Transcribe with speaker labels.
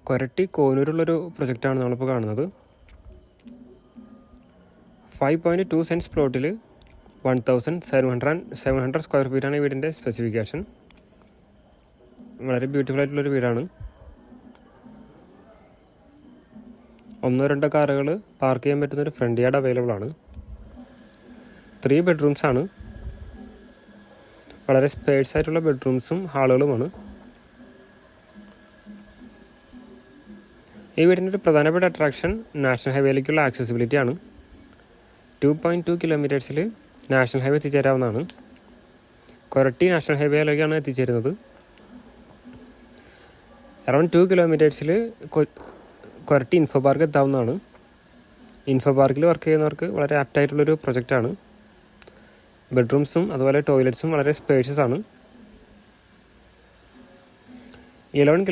Speaker 1: കൊരട്ടി കോനൂരുള്ളൊരു പ്രൊജക്റ്റാണ് നമ്മളിപ്പോൾ കാണുന്നത്. 5.2 സെൻറ്റ്സ് പ്ലോട്ടിൽ 1700 സ്ക്വയർ ഫീറ്റാണ് ഈ വീടിൻ്റെ സ്പെസിഫിക്കേഷൻ. വളരെ ബ്യൂട്ടിഫുൾ ആയിട്ടുള്ളൊരു വീടാണ്. 1-2 കാറുകൾ പാർക്ക് ചെയ്യാൻ പറ്റുന്നൊരു ഫ്രണ്ട് യാർഡ് അവൈലബിൾ ആണ്. 3 ബെഡ്റൂംസ് ആണ്. വളരെ സ്പേസ് ആയിട്ടുള്ള ബെഡ്റൂംസും ഹാളുകളുമാണ്. ഈ വീടിൻ്റെ ഒരു പ്രധാനപ്പെട്ട അട്രാക്ഷൻ നാഷണൽ ഹൈവേയിലേക്കുള്ള ആക്സസിബിലിറ്റി ആണ്. 2.2 കിലോമീറ്റേഴ്സിൽ നാഷണൽ ഹൈവേ എത്തിച്ചേരാവുന്നതാണ്. കൊരട്ടി നാഷണൽ ഹൈവേയിലേക്കാണ് എത്തിച്ചേരുന്നത്. അറൗണ്ട് 2 കിലോമീറ്റേഴ്സിൽ കൊരട്ടി ഇൻഫോ പാർക്ക് എത്താവുന്നതാണ്. ഇൻഫോ പാർക്കിൽ വർക്ക് ചെയ്യുന്നവർക്ക് വളരെ ആപ്റ്റായിട്ടുള്ളൊരു പ്രൊജക്റ്റാണ്. ബെഡ്റൂംസും അതുപോലെ ടോയ്ലറ്റ്സും വളരെ സ്പേഷ്യസ് ആണ്. 11